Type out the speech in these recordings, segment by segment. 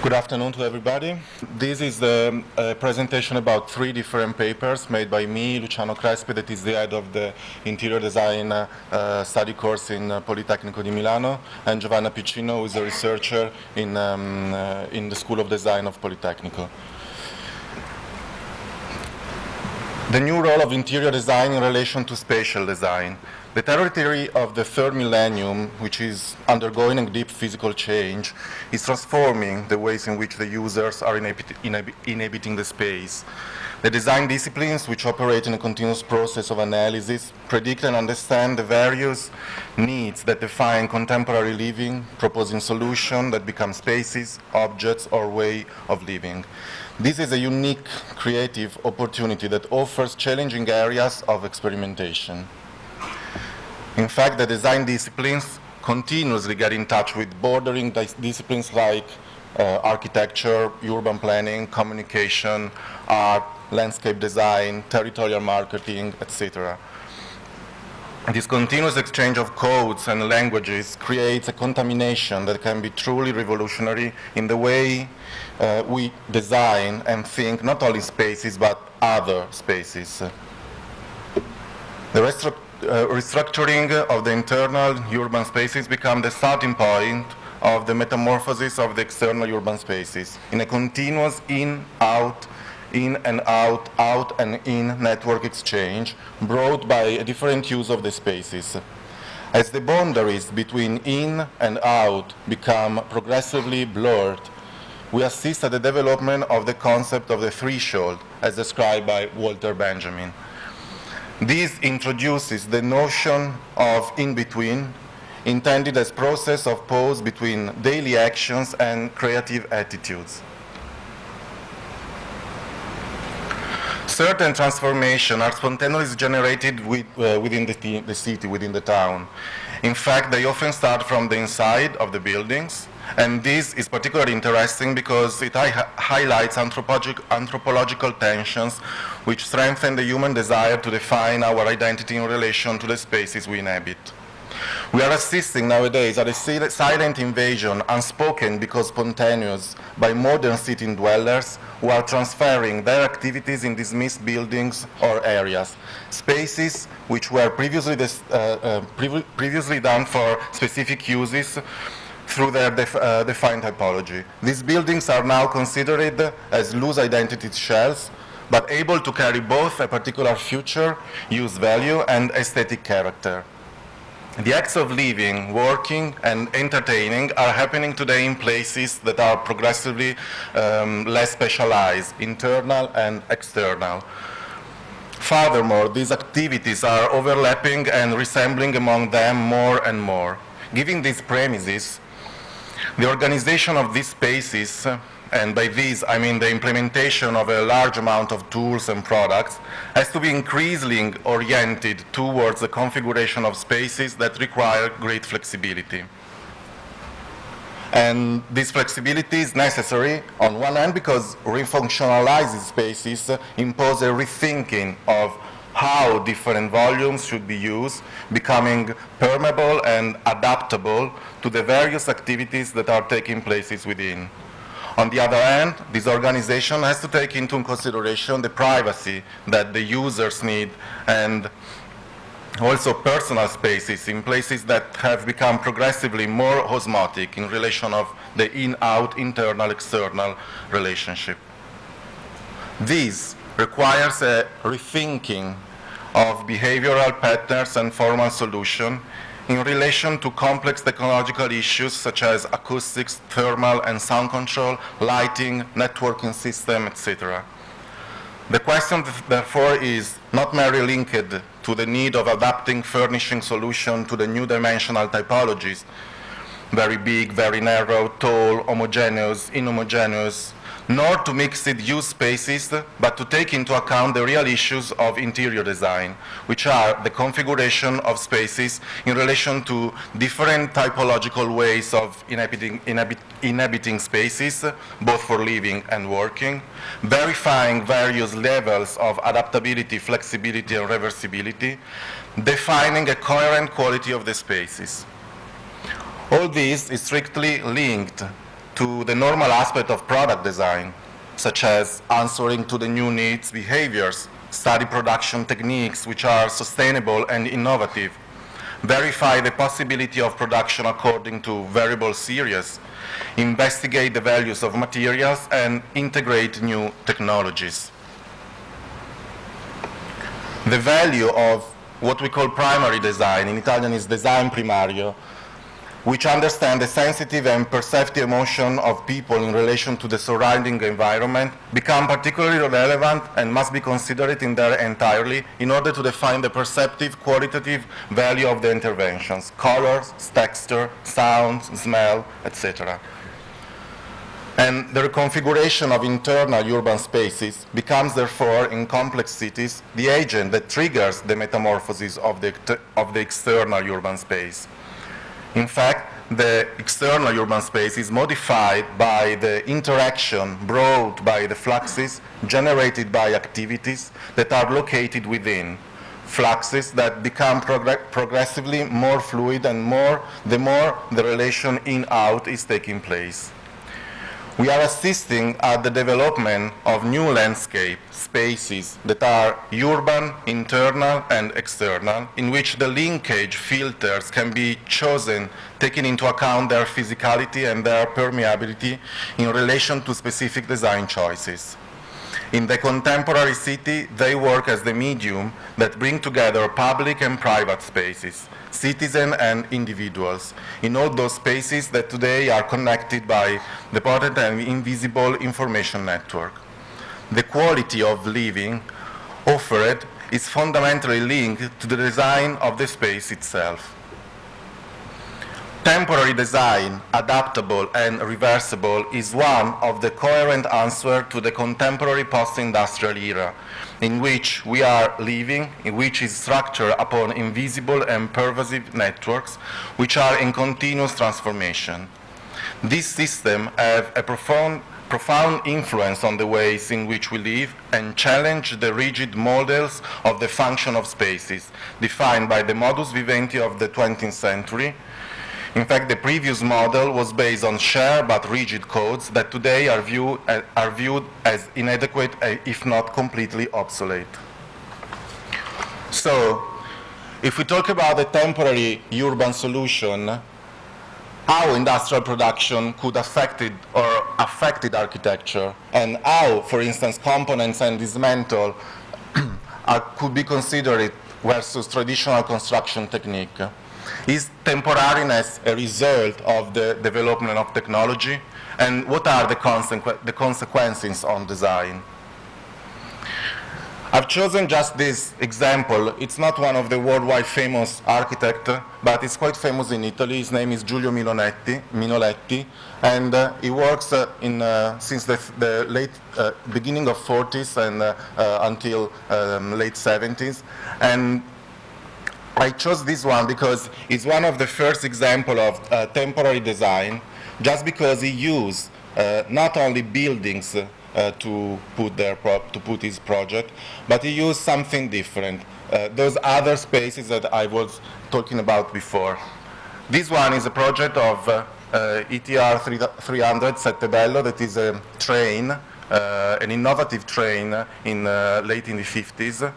Good afternoon to everybody. This is a presentation about 3 different papers made by me, Luciano Crespi, that is the head of the interior design study course in Politecnico di Milano, and Giovanna Piccino, who is a researcher in the School of Design of Politecnico. The new role of interior design in relation to spatial design. The territory of the third millennium, which is undergoing a deep physical change, is transforming the ways in which the users are inhabiting the space. The design disciplines, which operate in a continuous process of analysis, predict and understand the various needs that define contemporary living, proposing solutions that become spaces, objects, or way of living. This is a unique creative opportunity that offers challenging areas of experimentation. In fact, the design disciplines continuously get in touch with bordering disciplines like architecture, urban planning, communication, art, landscape design, territorial marketing, etc. This continuous exchange of codes and languages creates a contamination that can be truly revolutionary in the way we design and think not only spaces but other spaces. The restructuring of the internal urban spaces become the starting point of the metamorphosis of the external urban spaces in a continuous in and out, out and in network exchange brought by a different use of the spaces. As the boundaries between in and out become progressively blurred, we assist at the development of the concept of the threshold as described by Walter Benjamin. This introduces the notion of in-between, intended as process of pause between daily actions and creative attitudes. Certain transformations are spontaneously generated within the city, within the town. In fact, they often start from the inside of the buildings, and this is particularly interesting because it highlights anthropological tensions which strengthen the human desire to define our identity in relation to the spaces we inhabit. We are assisting nowadays at a silent invasion, unspoken because spontaneous, by modern city dwellers who are transferring their activities in dismissed buildings or areas, spaces which were previously done for specific uses through their defined typology. These buildings are now considered as loose identity shells, but able to carry both a particular future use value and aesthetic character. The acts of living, working, and entertaining are happening today in places that are progressively less specialized, internal and external. Furthermore, these activities are overlapping and resembling among them more and more. Given these premises, the organization of these spaces, and by this I mean the implementation of a large amount of tools and products, has to be increasingly oriented towards the configuration of spaces that require great flexibility. And this flexibility is necessary, on one hand, because refunctionalizing spaces impose a rethinking of how different volumes should be used, becoming permeable and adaptable to the various activities that are taking place within. On the other hand, this organization has to take into consideration the privacy that the users need and also personal spaces in places that have become progressively more osmotic in relation of the in-out, internal-external relationship. This requires a rethinking of behavioral patterns and formal solutions in relation to complex technological issues such as acoustics, thermal and sound control, lighting, networking system, etc. The question, therefore, is not merely linked to the need of adapting furnishing solutions to the new dimensional typologies, very big, very narrow, tall, homogeneous, inhomogeneous, nor to mixed-use spaces, but to take into account the real issues of interior design, which are the configuration of spaces in relation to different typological ways of inhabiting spaces, both for living and working, verifying various levels of adaptability, flexibility, and reversibility, defining a coherent quality of the spaces. All this is strictly linked to the normal aspect of product design, such as answering to the new needs, behaviors, study production techniques which are sustainable and innovative, verify the possibility of production according to variable series, investigate the values of materials, and integrate new technologies. The value of what we call primary design, in Italian is design primario, which understand the sensitive and perceptive emotion of people in relation to the surrounding environment, become particularly relevant and must be considered in their entirety in order to define the perceptive, qualitative value of the interventions, colors, texture, sound, smell, etc. And the reconfiguration of internal urban spaces becomes therefore, in complex cities, the agent that triggers the metamorphosis of the external urban space. In fact, the external urban space is modified by the interaction brought by the fluxes generated by activities that are located within, fluxes that become progressively more fluid and the more the relation in-out is taking place. We are assisting at the development of new landscape spaces that are urban, internal, and external, in which the linkage filters can be chosen, taking into account their physicality and their permeability in relation to specific design choices. In the contemporary city, they work as the medium that bring together public and private spaces, citizens and individuals, in all those spaces that today are connected by the potent and invisible information network. The quality of living offered is fundamentally linked to the design of the space itself. Temporary design, adaptable and reversible, is one of the coherent answers to the contemporary post-industrial era, in which we are living, in which is structured upon invisible and pervasive networks, which are in continuous transformation. These systems have a profound influence on the ways in which we live and challenge the rigid models of the function of spaces, defined by the modus vivendi of the 20th century. In fact, the previous model was based on shared but rigid codes that today are viewed as inadequate, if not completely obsolete. So, if we talk about the temporary urban solution, how industrial production could affected architecture, and how, for instance, components and dismantle could be considered versus traditional construction technique. Is temporariness a result of the development of technology? And what are the consequences on design? I've chosen just this example. It's not one of the worldwide famous architects, but it's quite famous in Italy. His name is Giulio Minoletti, and he works since the late beginning of 40s and until late 70s. And I chose this one because it's one of the first examples of temporary design, just because he used not only buildings to put his project, but he used something different, those other spaces that I was talking about before. This one is a project of ETR 300 Settebello, that is a train, an innovative train late in the 50s.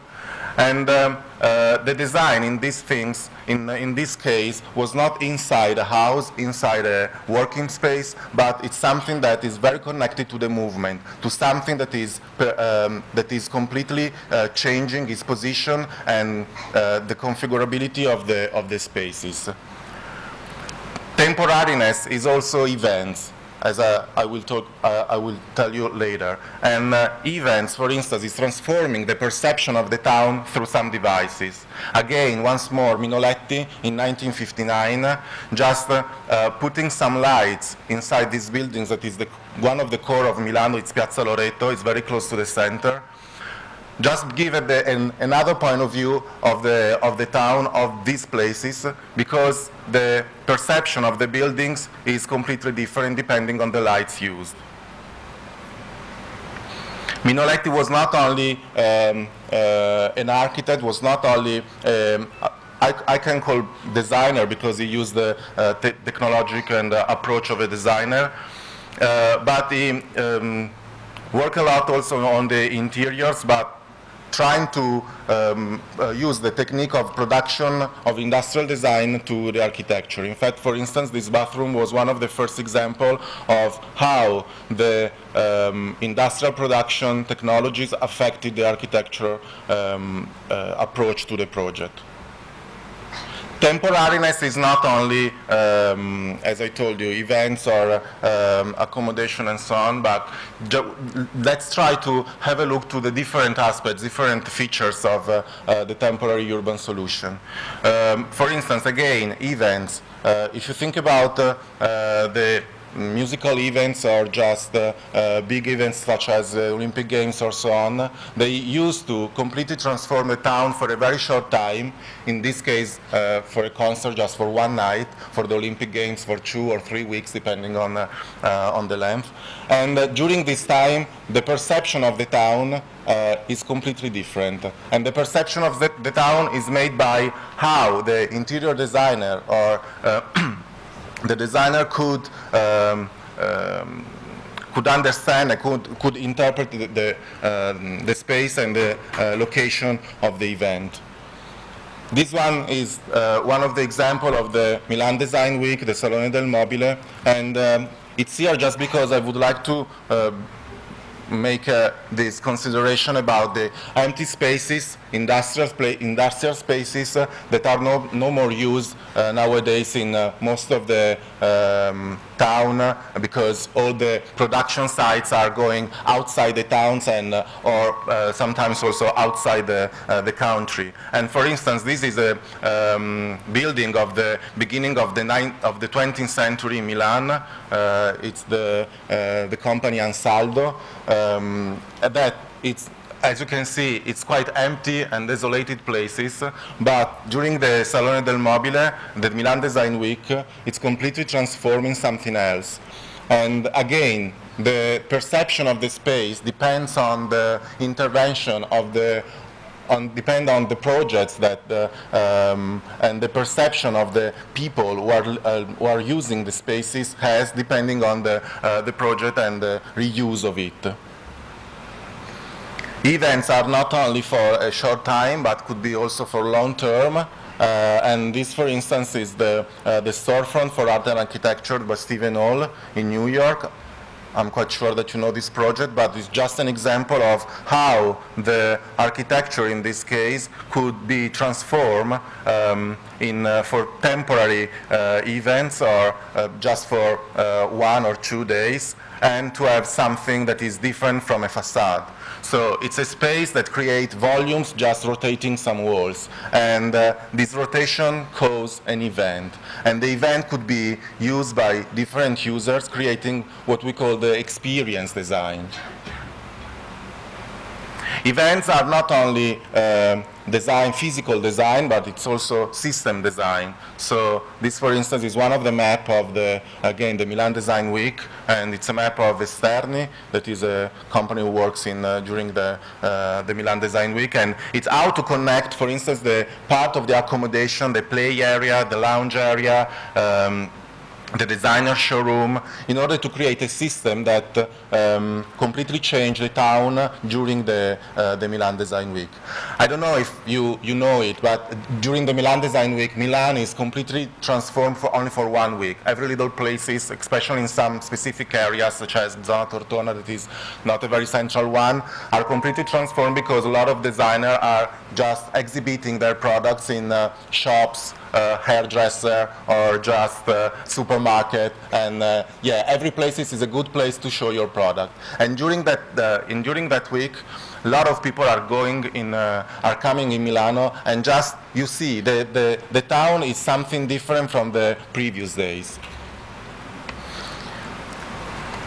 And the design in these things, in this case, was not inside a house, inside a working space, but it's something that is very connected to the movement, to something that is completely changing its position and the configurability of the spaces. Temporariness is also events, as I will tell you later. And events, for instance, is transforming the perception of the town through some devices. Again, once more, Minoletti in 1959, just putting some lights inside these buildings that is one of the core of Milano. It's Piazza Loreto, it's very close to the center. Just give another point of view of the town, of these places, because the perception of the buildings is completely different depending on the lights used. Minoletti was not only an architect, was not only I can call designer because he used the technological and approach of a designer. but he worked a lot also on the interiors, but trying to use the technique of production of industrial design to the architecture. In fact, for instance, this bathroom was one of the first examples of how the industrial production technologies affected the architecture approach to the project. Temporariness is not only, as I told you, events or accommodation and so on, but let's try to have a look to the different aspects, different features of the temporary urban solution. For instance, again, events. If you think about the musical events or just big events such as Olympic Games or so on, they used to completely transform the town for a very short time, in this case for a concert just for one night, for the Olympic Games for 2 or 3 weeks depending on the length. And during this time the perception of the town is completely different, and the perception of the town is made by how the interior designer or the designer could understand and could interpret the space and the location of the event. This one is one of the examples of the Milan Design Week, the Salone del Mobile, and it's here just because I would like to make this consideration about the empty spaces, industrial spaces that are no more used nowadays in most of the town, because all the production sites are going outside the towns and or sometimes also outside the country. And for instance, this is a building of the beginning of the 20th century in Milan. It's the company Ansaldo. That it's, as you can see, it's quite empty and desolated places, but during the Salone del Mobile, the Milan Design Week, it's completely transforming something else. And again, the perception of the space depends on the intervention of depend on the projects that and the perception of the people who are using the spaces has, depending on the project and the reuse of it. Events are not only for a short time, but could be also for long term. And this, for instance, is the storefront for art and architecture by Stephen Hall in New York. I'm quite sure that you know this project, but it's just an example of how the architecture in this case could be transformed for temporary events or just for 1 or 2 days, and to have something that is different from a facade. So it's a space that creates volumes just rotating some walls, and this rotation causes an event, and the event could be used by different users, creating what we call the experience design. Events are not only design, physical design, but it's also system design. So this, for instance, is one of the map of the Milan Design Week, and it's a map of Esterni, that is a company who works in during the Milan Design Week, and it's how to connect, for instance, the part of the accommodation, the play area, the lounge area, the designer showroom, in order to create a system that completely changed the town during the Milan Design Week. I don't know if you know it, but during the Milan Design Week, Milan is completely transformed only for 1 week. Every little places, especially in some specific areas, such as Zona Tortona, that is not a very central one, are completely transformed because a lot of designers are just exhibiting their products in shops, hairdresser, or just supermarket, and every place is a good place to show your product. And during that week, a lot of people are coming in Milano, and just you see the town is something different from the previous days.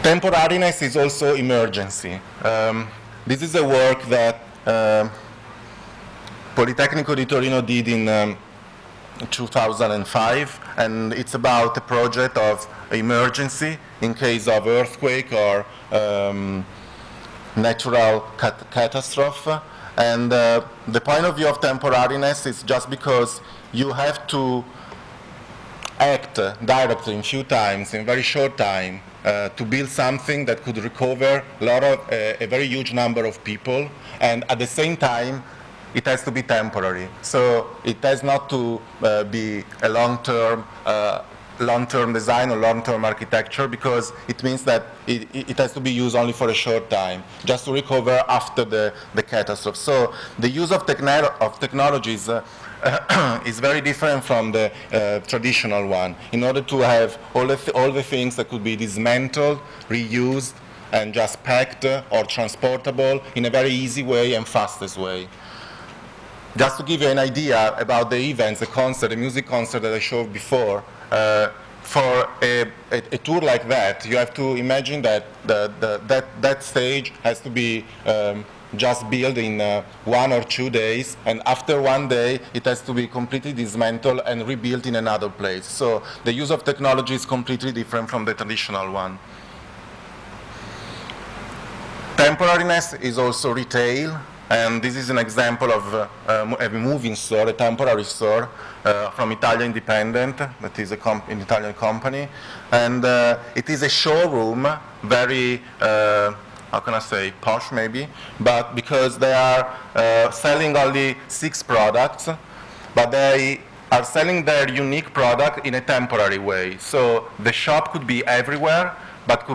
Temporariness is also emergency. This is a work that Politecnico di Torino did in 2005, and it's about a project of emergency in case of earthquake or natural catastrophe. And the point of view of temporariness is just because you have to act directly in few times, in very short time, to build something that could recover a very huge number of people, and at the same time, it has to be temporary. So it has not to be a long-term design or long-term architecture, because it means that it has to be used only for a short time, just to recover after the catastrophe. So the use of technologies is very different from the traditional one, in order to have all the things that could be dismantled, reused, and just packed or transportable in a very easy way and fastest way. Just to give you an idea about the events, the music concert that I showed before, for a tour like that, you have to imagine that that stage has to be just built in 1 or 2 days, and after 1 day it has to be completely dismantled and rebuilt in another place. So the use of technology is completely different from the traditional one. Temporariness is also retail, and this is an example of a moving store, a temporary store from Italian Independent, that is an Italian company, and it is a showroom, very how can I say, posh maybe, but because they are selling only 6 products, but they are selling their unique product in a temporary way. So the shop could be everywhere, but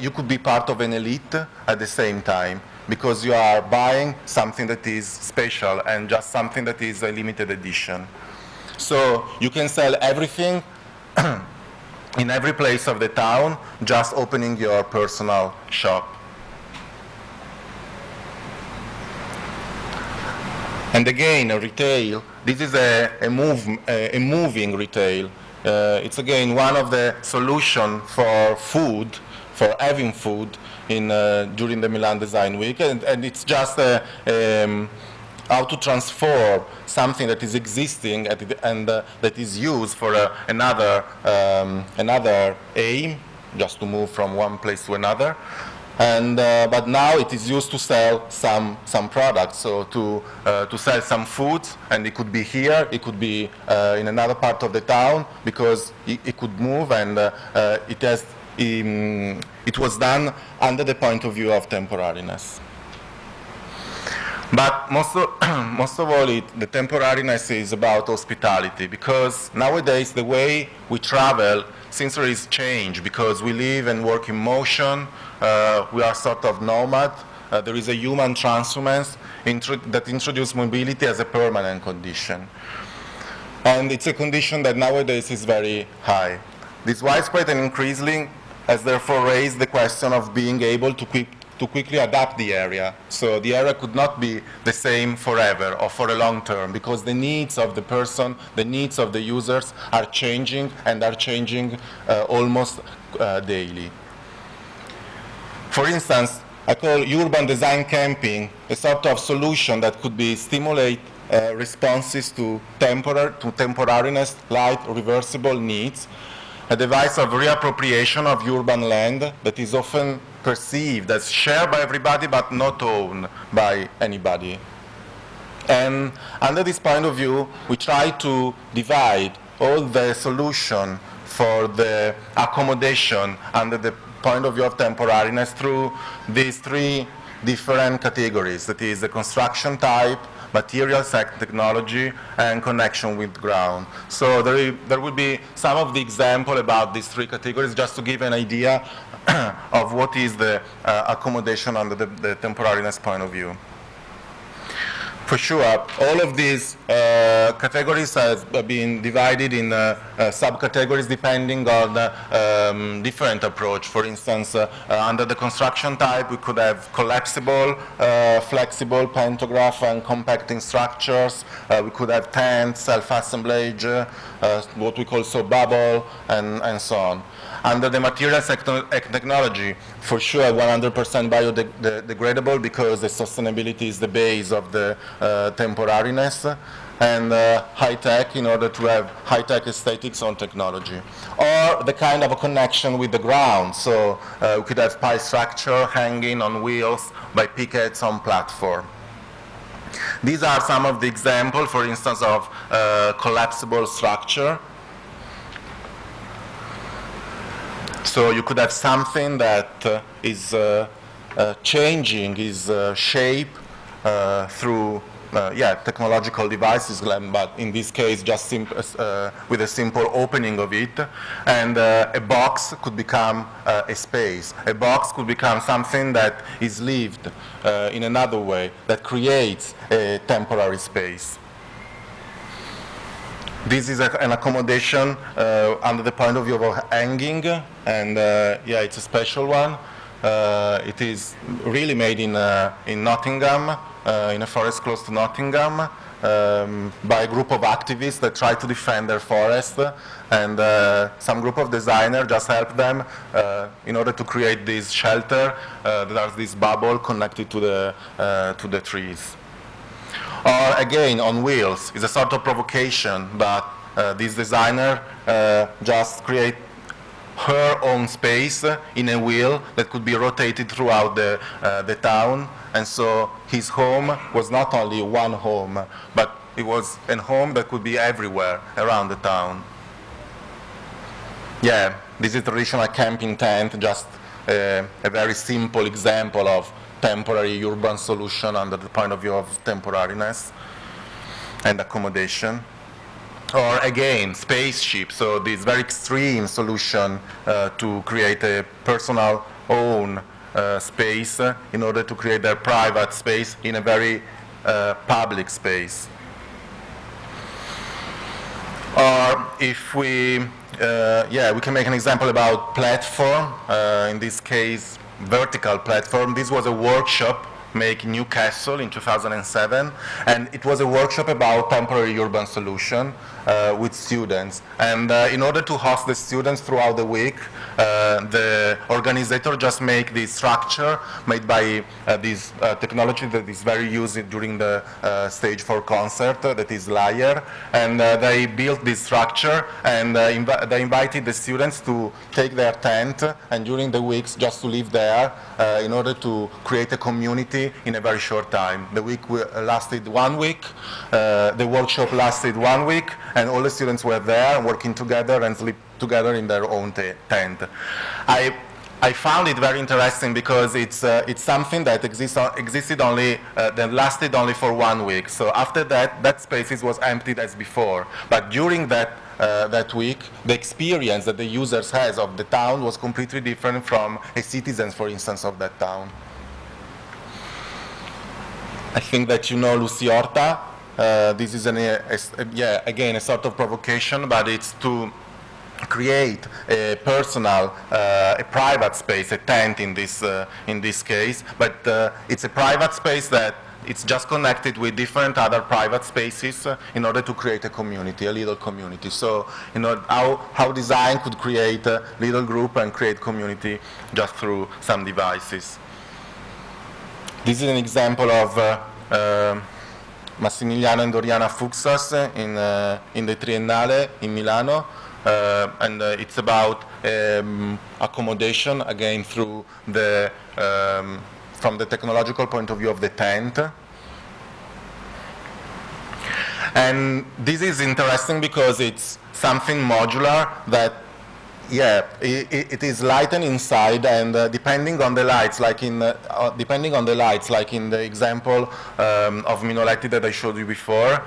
you could be part of an elite at the same time, because you are buying something that is special and just something that is a limited edition. So you can sell everything in every place of the town, just opening your personal shop. And again, retail, this is a moving retail. It's again one of the solutions for food, for having food during the Milan Design Week, and it's just how to transform something that is existing and that is used for another aim, just to move from one place to another. And but now it is used to sell some products, so to sell some food, and it could be here, it could be in another part of the town, because it could move, and it was done under the point of view of temporariness. But most of all, the temporariness is about hospitality, because nowadays the way we travel seems there is change, because we live and work in motion, we are sort of nomad, there is a human transhumance that introduces mobility as a permanent condition. And it's a condition that nowadays is very high. This widespread and increasingly has therefore raised the question of being able to quickly adapt the area. So the area could not be the same forever or for a long term, because the needs of the person, the needs of the users are changing, and are changing almost daily. For instance, I call urban design camping a sort of solution that could be stimulate responses to temporariness, light, reversible needs, a device of reappropriation of urban land that is often perceived as shared by everybody but not owned by anybody. And under this point of view, we try to divide all the solution for the accommodation under the point of view of temporariness through these 3 different categories. That is the construction type, material technology, and connection with ground. So there will be some of the example about these 3 categories, just to give an idea of what is the accommodation under the temporariness point of view. For sure, all of these categories have been divided in subcategories depending on different approach. For instance, under the construction type, we could have collapsible, flexible, pantograph, and compacting structures. We could have tents, self-assemblage, what we call bubble, and so on. Under the materials technology, for sure 100% biodegradable, because the sustainability is the base of the temporariness, and high-tech, in order to have high-tech aesthetics on technology. Or the kind of a connection with the ground, so we could have pile structure hanging on wheels by pickets on platform. These are some of the examples, for instance, of collapsible structure. So you could have something that is changing its shape through technological devices, but in this case just with a simple opening of it. And a box could become a space. A box could become something that is lived in another way, that creates a temporary space. This is an accommodation under the point of view of hanging, and it's a special one. It is really made in Nottingham, in a forest close to Nottingham, by a group of activists that try to defend their forest, and some group of designers just help them in order to create this shelter. There's this bubble connected to the trees. Or again, on wheels, is a sort of provocation, but this designer just create her own space in a wheel that could be rotated throughout the town. And so his home was not only one home, but it was a home that could be everywhere around the town. Yeah, this is traditional camping tent, just a very simple example of temporary urban solution under the point of view of temporariness and accommodation. Or again, spaceship, so this very extreme solution to create a personal own space in order to create their private space in a very public space. Or if we can make an example about platform, in this case, vertical platform. This was a workshop made in Newcastle in 2007, and it was a workshop about temporary urban solution with students. And in order to host the students throughout the week, the organizer just make this structure made by this technology that is very used during the stage 4 concert, that is Lyre. And they built this structure, and they invited the students to take their tent and during the weeks just to live there in order to create a community in a very short time. The week lasted 1 week, the workshop lasted 1 week, and all the students were there working together and sleep together in their own tent. I found it very interesting because it's something that existed only, that lasted only for 1 week. So after that, that space was emptied as before. But during that week, the experience that the users has of the town was completely different from a citizen, for instance, of that town. I think that you know Lucy Horta. This is again a sort of provocation, but it's to create a personal, a private space, a tent in this case. But it's a private space that it's just connected with different other private spaces in order to create a community, a little community. So you know how design could create a little group and create community just through some devices. This is an example of Massimiliano and Doriana Fuxas in the Triennale in Milano, and it's about accommodation, again through from the technological point of view of the tent. And this is interesting because it's something modular that it is lightened inside, and depending on the lights, like in the example of Minoletti that I showed you before,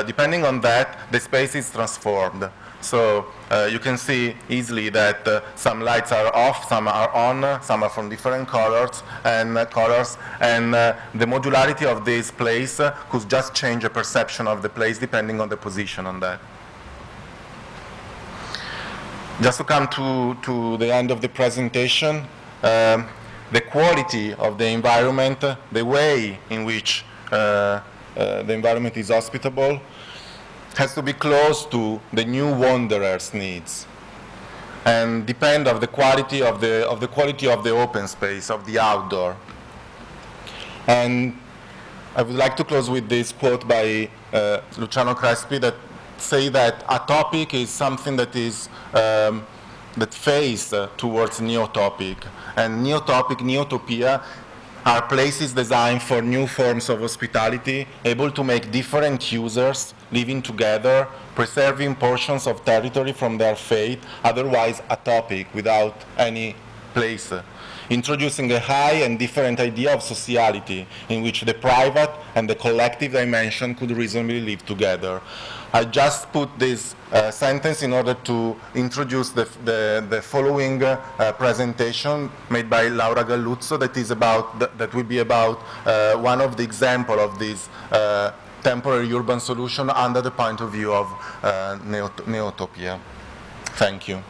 depending on that, the space is transformed. So you can see easily that some lights are off, some are on, some are from different colors, and the modularity of this place could just change the perception of the place depending on the position on that. Just to come to the end of the presentation, the quality of the environment, the way in which the environment is hospitable, has to be close to the new wanderer's needs, and depend on the quality of the open space, of the outdoor. And I would like to close with this quote by Luciano Crespi that say that a topic is something that is that face towards neotopic, and neotopic, neotopia are places designed for new forms of hospitality, able to make different users living together, preserving portions of territory from their fate, otherwise atopic, without any place. Introducing a high and different idea of sociality in which the private and the collective dimension could reasonably live together. I just put this sentence in order to introduce the following presentation made by Laura Galluzzo that is about, that will be about one of the examples of this temporary urban solution under the point of view of Neotopia. Thank you.